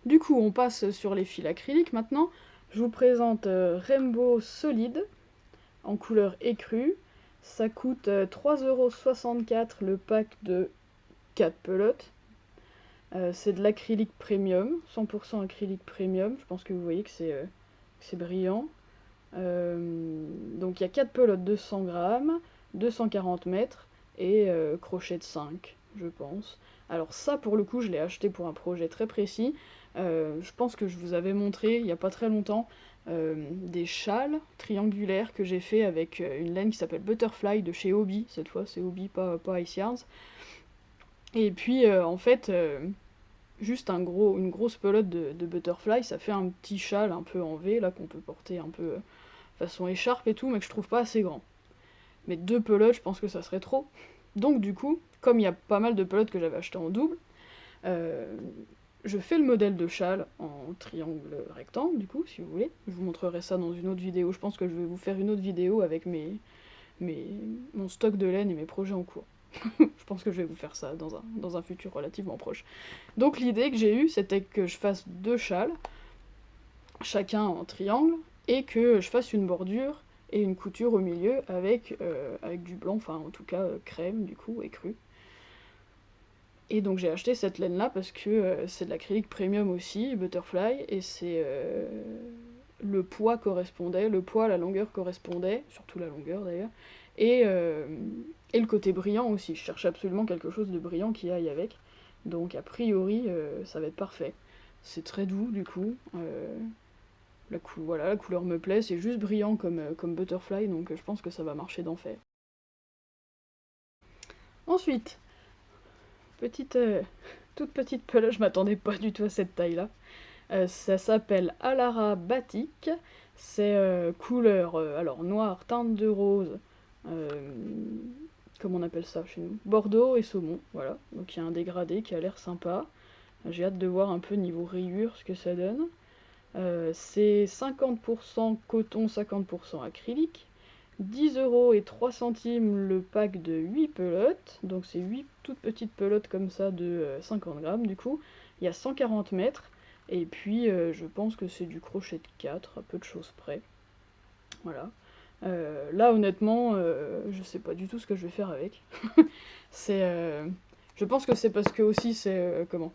Du coup, on passe sur les fils acryliques maintenant. Je vous présente Rainbow Solid en couleur écrue. Ça coûte 3,64 € le pack de 4 pelotes. C'est de l'acrylique premium, 100% acrylique premium. Je pense que vous voyez que c'est brillant. Donc il y a 4 pelotes de 100 grammes, 240 mètres et crochet de 5, je pense. Alors ça, pour le coup, je l'ai acheté pour un projet très précis. Je pense que je vous avais montré il n'y a pas très longtemps des châles triangulaires que j'ai fait avec une laine qui s'appelle Butterfly de chez Hobby. Cette fois, c'est Hobby, pas Ice Yarns. Et puis, en fait, juste une grosse pelote de Butterfly, ça fait un petit châle un peu en V, là, qu'on peut porter un peu façon écharpe et tout, mais que je trouve pas assez grand. Mais 2 pelotes, je pense que ça serait trop. Donc du coup, comme il y a pas mal de pelotes que j'avais achetées en double, euh, je fais le modèle de châle en triangle rectangle, du coup, si vous voulez. Je vous montrerai ça dans une autre vidéo. Je pense que je vais vous faire une autre vidéo avec mon stock de laine et mes projets en cours. Je pense que je vais vous faire ça dans un futur relativement proche. Donc l'idée que j'ai eue, c'était que je fasse 2 châles, chacun en triangle, et que je fasse une bordure et une couture au milieu avec du blanc, enfin en tout cas crème du coup, écru. Et donc j'ai acheté cette laine là parce que c'est de l'acrylique premium aussi, Butterfly, et le poids correspondait, le poids, la longueur correspondait, surtout la longueur d'ailleurs, et, euh, et le côté brillant aussi. Je cherche absolument quelque chose de brillant qui aille avec. Donc a priori ça va être parfait. C'est très doux du coup. Voilà, la couleur me plaît, c'est juste brillant comme Butterfly, donc je pense que ça va marcher d'enfer. Ensuite, petite, toute petite pelote, je m'attendais pas du tout à cette taille-là. Ça s'appelle Alara Batik, c'est couleur, alors noir, teinte de rose, euh, comment on appelle ça chez nous? Bordeaux et saumon, voilà. Donc il y a un dégradé qui a l'air sympa. J'ai hâte de voir un peu niveau rayure ce que ça donne. C'est 50% coton, 50% acrylique. 10 € et 3 centimes le pack de 8 pelotes. Donc c'est 8 toutes petites pelotes comme ça de 50 grammes du coup. Il y a 140 mètres. Et puis je pense que c'est du crochet de 4, à peu de choses près. Voilà. Là honnêtement, je sais pas du tout ce que je vais faire avec. c'est, je pense que c'est parce que aussi c'est comment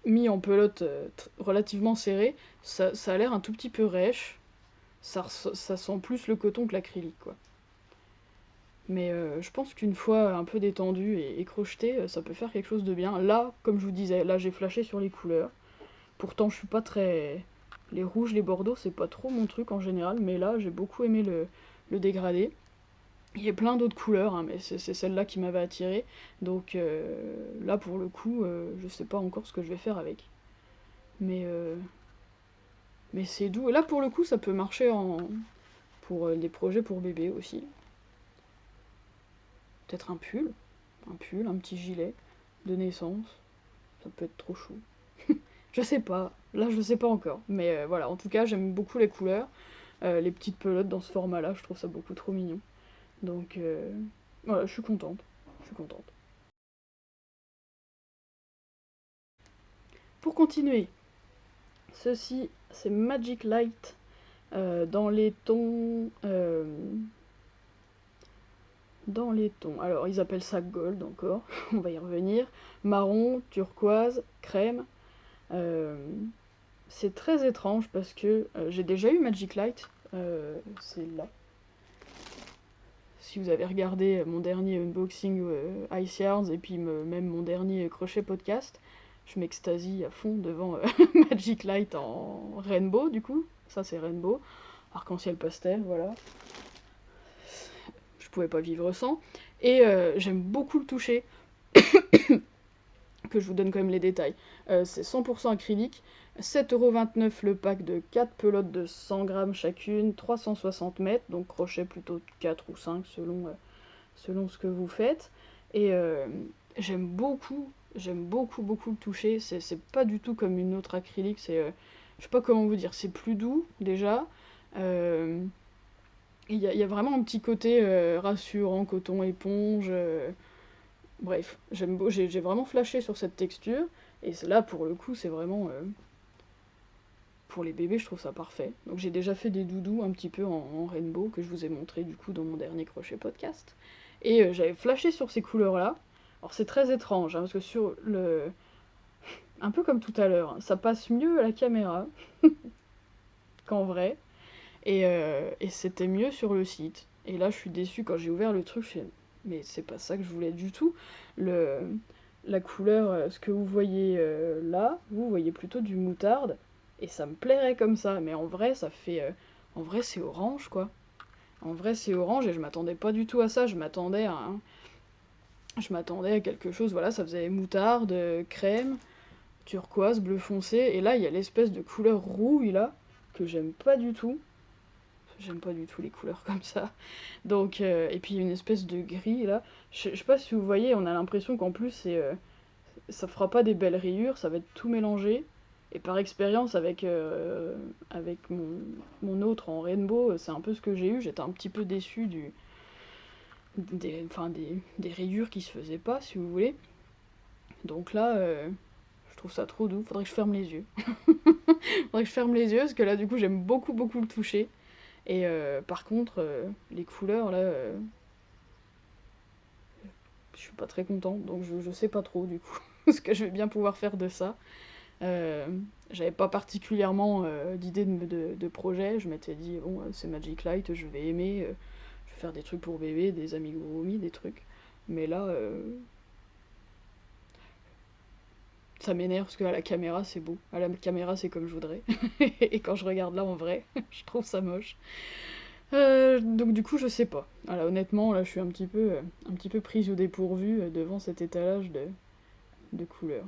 mis en pelote relativement serrée, ça a l'air un tout petit peu rêche. Ça sent plus le coton que l'acrylique, quoi. Mais je pense qu'une fois un peu détendu et crocheté, ça peut faire quelque chose de bien. Là, comme je vous disais, là j'ai flashé sur les couleurs. Pourtant, je suis pas très... Les rouges, les bordeaux, c'est pas trop mon truc en général, mais là, j'ai beaucoup aimé le dégradé. Il y a plein d'autres couleurs, hein, mais c'est celle-là qui m'avait attiré. Donc là, pour le coup, je sais pas encore ce que je vais faire avec. Mais, euh, mais c'est doux. Et là, pour le coup, ça peut marcher pour des projets pour bébé aussi. Peut-être un pull, un petit gilet de naissance. Ça peut être trop chou. Je sais pas, là je sais pas encore. Mais voilà, en tout cas, j'aime beaucoup les couleurs. Les petites pelotes dans ce format-là, je trouve ça beaucoup trop mignon. Donc voilà, je suis contente. Je suis contente. Pour continuer, ceci c'est Magic Light dans les tons. Dans les tons. Alors ils appellent ça gold encore, on va y revenir. Marron, turquoise, crème. Euh, c'est très étrange parce que j'ai déjà eu Magic Light, c'est là. Si vous avez regardé mon dernier unboxing Ice Yarns et puis même mon dernier crochet podcast, je m'extasie à fond devant Magic Light en rainbow du coup. Ça c'est rainbow, arc-en-ciel pastel, voilà. Je pouvais pas vivre sans. Et j'aime beaucoup le toucher, que je vous donne quand même les détails. C'est 100% acrylique, 7,29€ le pack de 4 pelotes de 100 grammes chacune, 360 mètres, donc crochet plutôt 4 ou 5 selon ce que vous faites. Et j'aime beaucoup le toucher, c'est pas du tout comme une autre acrylique, je sais pas comment vous dire, c'est plus doux déjà. Euh, il y a vraiment un petit côté rassurant, coton éponge. Bref, j'ai vraiment flashé sur cette texture. Et là, pour le coup, c'est vraiment... pour les bébés, je trouve ça parfait. Donc j'ai déjà fait des doudous un petit peu en rainbow, que je vous ai montré du coup dans mon dernier crochet podcast. Et j'avais flashé sur ces couleurs-là. Alors c'est très étrange, hein, parce que sur le... Un peu comme tout à l'heure, hein, ça passe mieux à la caméra qu'en vrai. Et c'était mieux sur le site. Et là, je suis déçue quand j'ai ouvert le truc, je fais, mais c'est pas ça que je voulais du tout. Le, la couleur, ce que vous voyez là, vous voyez plutôt du moutarde, et ça me plairait comme ça. Mais en vrai, ça fait, en vrai, c'est orange, quoi. En vrai, c'est orange, et je m'attendais pas du tout à ça. Je m'attendais à quelque chose. Voilà, ça faisait moutarde, crème, turquoise, bleu foncé, et là, il y a l'espèce de couleur rouille là que j'aime pas du tout. J'aime pas du tout les couleurs comme ça. Donc, et puis une espèce de gris là. Je sais pas si vous voyez, on a l'impression qu'en plus ça fera pas des belles rayures, ça va être tout mélangé. Et par expérience avec mon autre en rainbow, c'est un peu ce que j'ai eu. J'étais un petit peu déçue des rayures qui se faisaient pas, si vous voulez. Donc là, je trouve ça trop doux. Faudrait que je ferme les yeux. Faudrait que je ferme les yeux parce que là, du coup, j'aime beaucoup beaucoup le toucher. Et par contre, les couleurs là, je suis pas très contente, donc je sais pas trop du coup ce que je vais bien pouvoir faire de ça. Euh, J'avais pas particulièrement d'idée de projet, je m'étais dit, bon, c'est Magic Light, je vais aimer, je vais faire des trucs pour bébé, des amigurumi, des trucs. Mais là, ça m'énerve parce qu'à la caméra c'est beau, à la caméra c'est comme je voudrais, et quand je regarde là en vrai, je trouve ça moche. Donc du coup, je sais pas. Voilà, honnêtement, là, je suis un petit peu prise au dépourvu devant cet étalage de couleurs.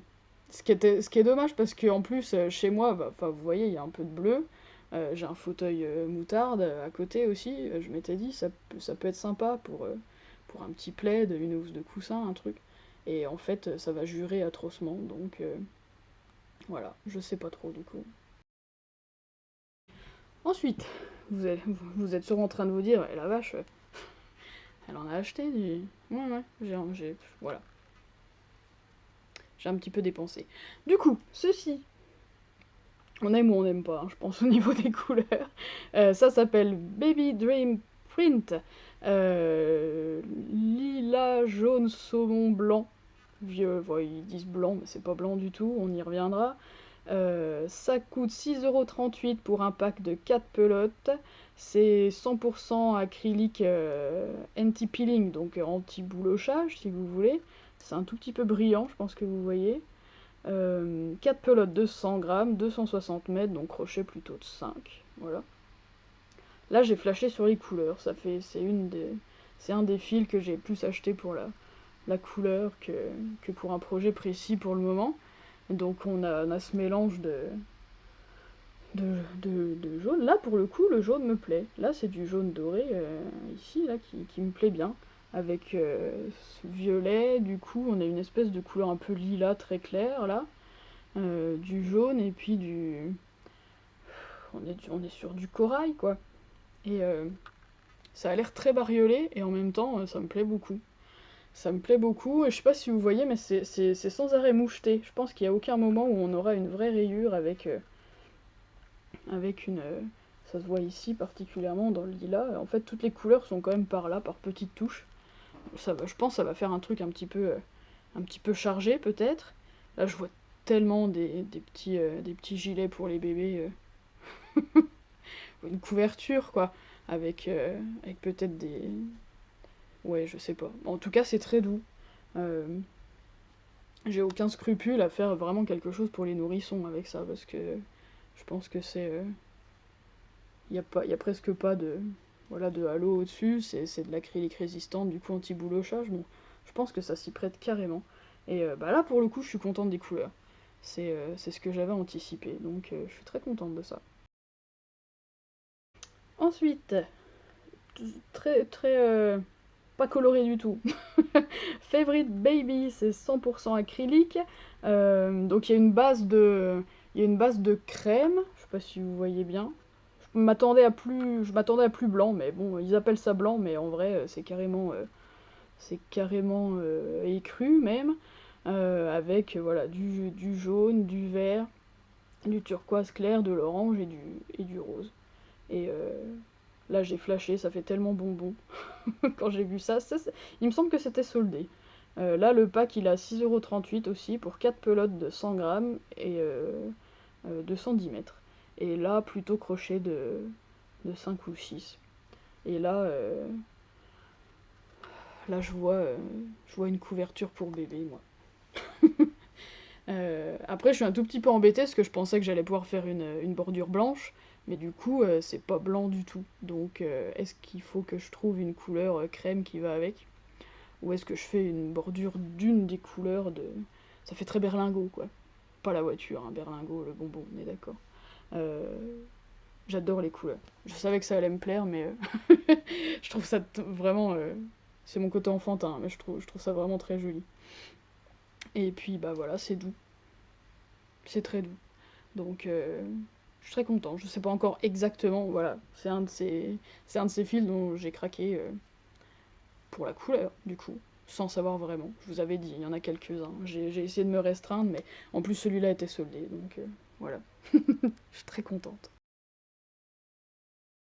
Ce qui est dommage parce que en plus, chez moi, bah, enfin, vous voyez, il y a un peu de bleu. J'ai un fauteuil moutarde à côté aussi. Je m'étais dit, ça peut être sympa pour un petit plaid, une housse de coussin, un truc. Et en fait, ça va jurer atrocement. Donc voilà, je sais pas trop du coup. Ensuite, vous êtes sûrement en train de vous dire, eh la vache, elle en a acheté du... Ouais, ouais, voilà. J'ai un petit peu dépensé. Du coup, ceci, on aime ou on n'aime pas, hein, je pense, au niveau des couleurs. Ça s'appelle Baby Dream Print. Lilas, jaune, saumon, blanc. Vieux, ouais, ils disent blanc, mais c'est pas blanc du tout, on y reviendra. Ça coûte 6,38 € pour un pack de 4 pelotes. C'est 100% acrylique anti-peeling, donc anti-boulochage si vous voulez. C'est un tout petit peu brillant, je pense que vous voyez. 4 pelotes de 100 grammes, 260 mètres, donc crochet plutôt de 5. Voilà. Là j'ai flashé sur les couleurs, c'est un des fils que j'ai plus acheté pour la couleur que pour un projet précis pour le moment. Donc on a ce mélange de jaune. Là, pour le coup, le jaune me plaît. Là, c'est du jaune doré, ici, là, qui me plaît bien. Avec ce violet, du coup, on a une espèce de couleur un peu lilas très claire, là. Du jaune, et puis on est sur du corail, quoi. Et ça a l'air très bariolé, et en même temps, ça me plaît beaucoup. Ça me plaît beaucoup, et je sais pas si vous voyez, mais c'est sans arrêt moucheté. Je pense qu'il n'y a aucun moment où on aura une vraie rayure avec une... ça se voit ici particulièrement dans le lilas. En fait, toutes les couleurs sont quand même par là, par petites touches. Je pense que ça va faire un truc un petit peu chargé peut-être. Là, je vois tellement des petits gilets pour les bébés. Une couverture, quoi. Avec peut-être des... Ouais, je sais pas. En tout cas, c'est très doux. Euh, j'ai aucun scrupule à faire vraiment quelque chose pour les nourrissons avec ça, parce que je pense que c'est... y a presque pas voilà, de halo au-dessus, c'est de l'acrylique résistant, du coup anti-boulochage, donc je pense que ça s'y prête carrément. Et bah là, pour le coup, je suis contente des couleurs. C'est ce que j'avais anticipé, donc je suis très contente de ça. Ensuite, très très pas coloré du tout. Favorite Baby, c'est 100% acrylique. Donc il y a une base de crème. Je sais pas si vous voyez bien. Je m'attendais à plus blanc, mais bon, ils appellent ça blanc, mais en vrai, c'est carrément écru même. avec voilà, du jaune, du vert, du turquoise clair, de l'orange et du rose. Et là j'ai flashé, ça fait tellement bonbon quand j'ai vu ça. Il me semble que c'était soldé. Là le pack il a 6,38€ aussi pour 4 pelotes de 100 grammes et 210 mètres. Et là plutôt crochet de 5 ou 6. Et là je vois une couverture pour bébé moi. Après, je suis un tout petit peu embêtée parce que je pensais que j'allais pouvoir faire une bordure blanche, mais du coup, c'est pas blanc du tout. Donc, est-ce qu'il faut que je trouve une couleur crème qui va avec? Ou est-ce que je fais une bordure d'une des couleurs de... Ça fait très berlingot, quoi. Pas la voiture, hein, berlingot, le bonbon, on est d'accord. Euh, J'adore les couleurs. Je savais que ça allait me plaire, mais je trouve ça vraiment... c'est mon côté enfantin, mais je trouve ça vraiment très joli. Et puis, bah voilà, c'est doux. C'est très doux. Donc, je suis très content. Je sais pas encore exactement, voilà. C'est un de ces fils dont j'ai craqué pour la couleur, du coup, sans savoir vraiment. Je vous avais dit, il y en a quelques-uns. J'ai essayé de me restreindre, mais en plus celui-là était soldé, donc voilà. Je suis très contente.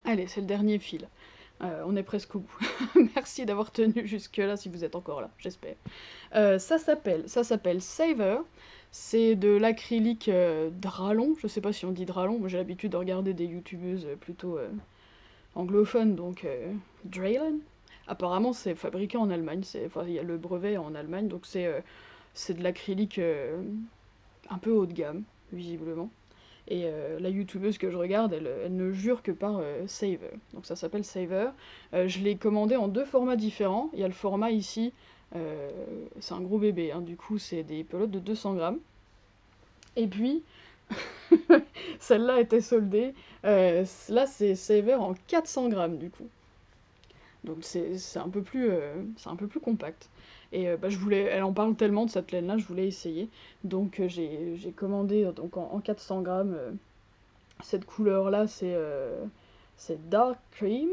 Allez, c'est le dernier fil. On est presque au bout. Merci d'avoir tenu jusque-là si vous êtes encore là, j'espère. Ça s'appelle Saver. C'est de l'acrylique Dralon. Je sais pas si on dit Dralon. Moi j'ai l'habitude de regarder des youtubeuses plutôt anglophones, donc Dralon. Apparemment c'est fabriqué en Allemagne. Enfin, il y a le brevet en Allemagne, donc c'est de l'acrylique un peu haut de gamme, visiblement. Et la youtubeuse que je regarde, elle ne jure que par Saver. Donc ça s'appelle Saver. Je l'ai commandé en deux formats différents. Il y a le format ici, c'est un gros bébé, hein, du coup c'est des pelotes de 200 grammes. Et puis, celle-là était soldée. Là c'est Saver en 400 grammes du coup. Donc c'est un peu plus compact. Et bah, elle en parle tellement de cette laine-là, je voulais essayer. Donc j'ai commandé donc, en 400 grammes cette couleur-là, c'est Dark Cream.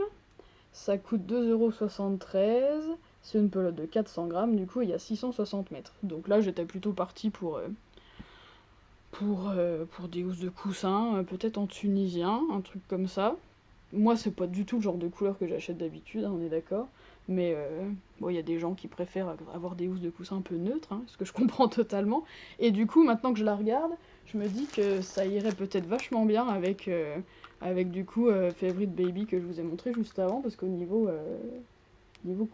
Ça coûte 2,73€. C'est une pelote de 400 grammes, du coup il y a 660 mètres. Donc là j'étais plutôt partie pour des housses de coussin, peut-être en tunisien, un truc comme ça. Moi, c'est pas du tout le genre de couleur que j'achète d'habitude, hein, on est d'accord. Mais bon, il y a des gens qui préfèrent avoir des housses de coussin un peu neutres, hein, ce que je comprends totalement. Et du coup, maintenant que je la regarde, je me dis que ça irait peut-être vachement bien avec du coup Favorite Baby que je vous ai montré juste avant, parce qu'au niveau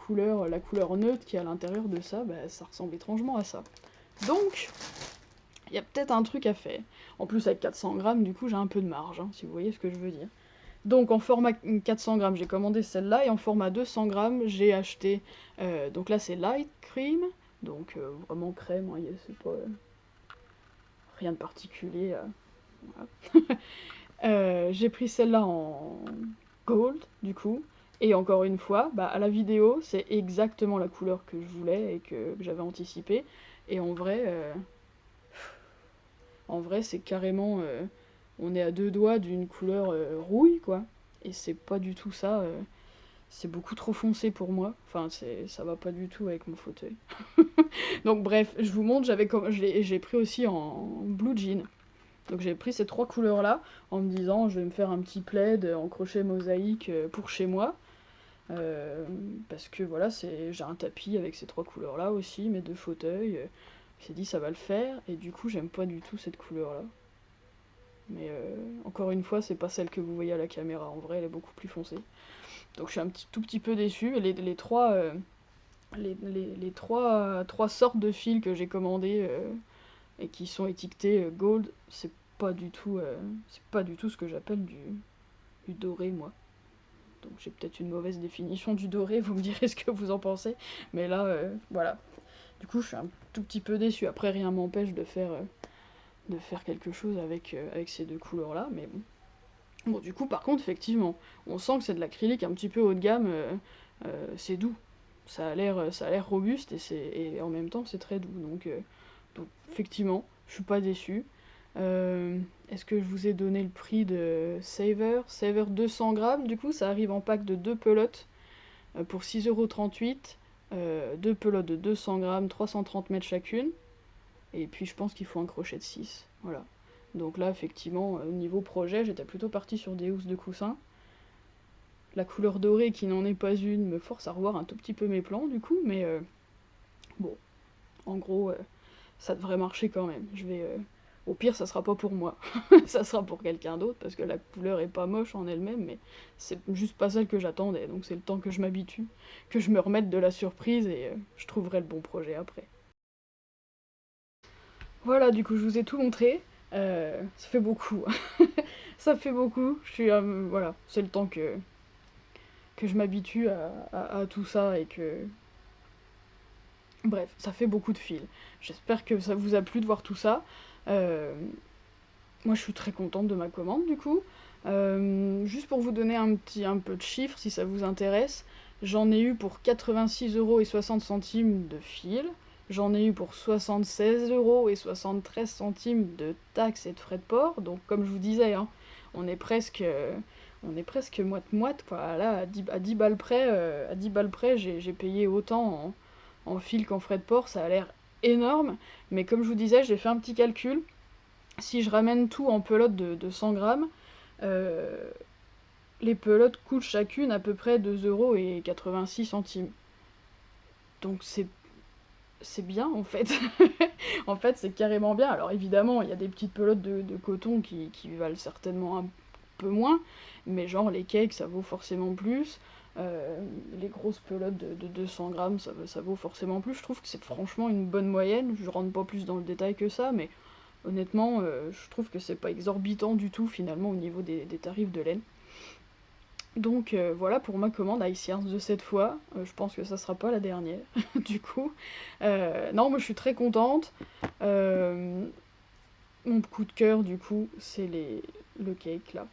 couleur, la couleur neutre qui est à l'intérieur de ça, bah, ça ressemble étrangement à ça. Donc, il y a peut-être un truc à faire. En plus, avec 400 grammes, du coup, j'ai un peu de marge, hein, si vous voyez ce que je veux dire. Donc en format 400 grammes, j'ai commandé celle-là, et en format 200 grammes, j'ai acheté, donc là c'est Light Cream, donc vraiment crème, hein, c'est pas rien de particulier. Voilà. J'ai pris celle-là en gold, du coup, et encore une fois, bah, à la vidéo, c'est exactement la couleur que je voulais et que j'avais anticipé, et en vrai c'est carrément, on est à deux doigts d'une couleur rouille, quoi. Et c'est pas du tout ça. C'est beaucoup trop foncé pour moi. Enfin, ça va pas du tout avec mon fauteuil. Donc bref, je vous montre, j'ai pris aussi en blue jean. Donc j'ai pris ces trois couleurs-là en me disant je vais me faire un petit plaid en crochet mosaïque pour chez moi. Parce que voilà, j'ai un tapis avec ces trois couleurs-là aussi, mes deux fauteuils. J'ai dit ça va le faire, et du coup j'aime pas du tout cette couleur-là. Mais encore une fois, c'est pas celle que vous voyez à la caméra. En vrai, elle est beaucoup plus foncée. Donc je suis tout petit peu déçue. Trois sortes de fils que j'ai commandés et qui sont étiquetés gold, c'est pas du tout ce que j'appelle du doré, moi. Donc j'ai peut-être une mauvaise définition du doré, vous me direz ce que vous en pensez. Mais là, voilà. Du coup, je suis un tout petit peu déçue. Après, rien m'empêche de faire quelque chose avec ces deux couleurs-là, mais bon. Bon, du coup, par contre, effectivement, on sent que c'est de l'acrylique un petit peu haut de gamme, c'est doux. Ça a l'air robuste et en même temps, c'est très doux. Donc, effectivement, je suis pas déçue. Est-ce que je vous ai donné le prix de Saver? Saver 200 grammes, du coup, ça arrive en pack de deux pelotes pour 6,38€. Deux pelotes de 200 grammes, 330 mètres chacune. Et puis je pense qu'il faut un crochet de 6, voilà. Donc là, effectivement, au niveau projet, j'étais plutôt partie sur des housses de coussin. La couleur dorée, qui n'en est pas une, me force à revoir un tout petit peu mes plans, du coup, mais bon, en gros, ça devrait marcher quand même. Au pire, ça sera pas pour moi, ça sera pour quelqu'un d'autre, parce que la couleur est pas moche en elle-même, mais c'est juste pas celle que j'attendais, donc c'est le temps que je m'habitue, que je me remette de la surprise, et je trouverai le bon projet après. Voilà, du coup, je vous ai tout montré. Ça fait beaucoup. Ça fait beaucoup. Voilà, c'est le temps que je m'habitue à tout ça et que... Bref, ça fait beaucoup de fils. J'espère que ça vous a plu de voir tout ça. Euh, Moi, je suis très contente de ma commande, du coup. Juste pour vous donner un peu de chiffres, si ça vous intéresse, j'en ai eu pour 86,60 € de fil. J'en ai eu pour 76,73 € de taxes et de frais de port. Donc, comme je vous disais, hein, on est presque, moite-moite, quoi. Là, à 10 balles près, j'ai payé autant en fil qu'en frais de port. Ça a l'air énorme. Mais comme je vous disais, j'ai fait un petit calcul. Si je ramène tout en pelote de 100 grammes, euh, les pelotes coûtent chacune à peu près 2,86 €. Donc c'est bien en fait. En fait, c'est carrément bien. Alors évidemment, il y a des petites pelotes de coton qui valent certainement un peu moins, mais genre les cakes, ça vaut forcément plus. Les grosses pelotes de 200 grammes, ça vaut forcément plus. Je trouve que c'est franchement une bonne moyenne. Je rentre pas plus dans le détail que ça, mais honnêtement, je trouve que c'est pas exorbitant du tout finalement au niveau des tarifs de laine. Donc voilà pour ma commande Ice Yarns de cette fois. Je pense que ça sera pas la dernière, du coup. Non, moi je suis très contente. Euh, Mon coup de cœur, du coup, c'est le cake là.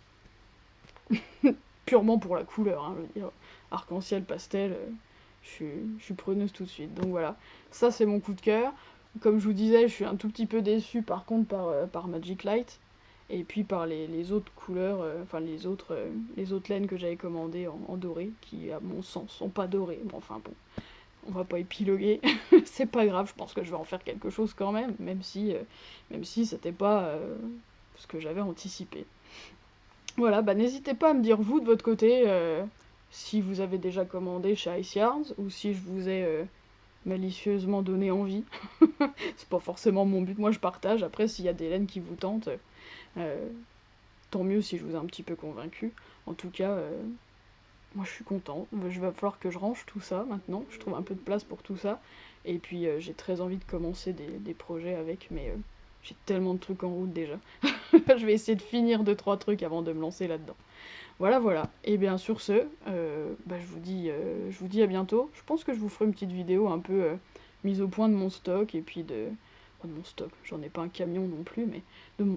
Purement pour la couleur, hein, je veux dire. Arc-en-ciel, pastel, je suis preneuse tout de suite. Donc voilà, ça c'est mon coup de cœur. Comme je vous disais, je suis un tout petit peu déçue par contre par Magic Light. Et puis par les autres couleurs, enfin les autres laines que j'avais commandées en doré, qui à mon sens sont pas dorées. Bon, enfin bon, on va pas épiloguer, c'est pas grave, je pense que je vais en faire quelque chose quand même, même si c'était pas ce que j'avais anticipé. Voilà, bah n'hésitez pas à me dire vous de votre côté si vous avez déjà commandé chez Ice Yarns ou si je vous ai malicieusement donné envie. C'est pas forcément mon but, moi je partage. Après, s'il y a des laines qui vous tentent, euh, tant mieux si je vous ai un petit peu convaincu. En tout cas, moi je suis content. Il va falloir que je range tout ça maintenant. Je trouve un peu de place pour tout ça. Et puis j'ai très envie de commencer des projets avec, mais j'ai tellement de trucs en route déjà. Je vais essayer de finir 2-3 trucs avant de me lancer là-dedans. Voilà, voilà. Et bien sur ce, bah, je vous dis à bientôt. Je pense que je vous ferai une petite vidéo un peu mise au point de mon stock et puis de mon stock. J'en ai pas un camion non plus, mais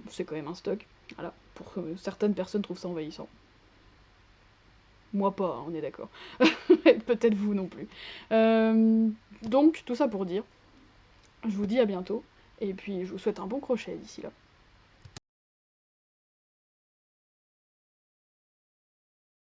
c'est quand même un stock. Voilà. Pour certaines personnes trouvent ça envahissant. Moi pas, hein, on est d'accord. Peut-être vous non plus. Donc tout ça pour dire, je vous dis à bientôt. Et puis je vous souhaite un bon crochet d'ici là.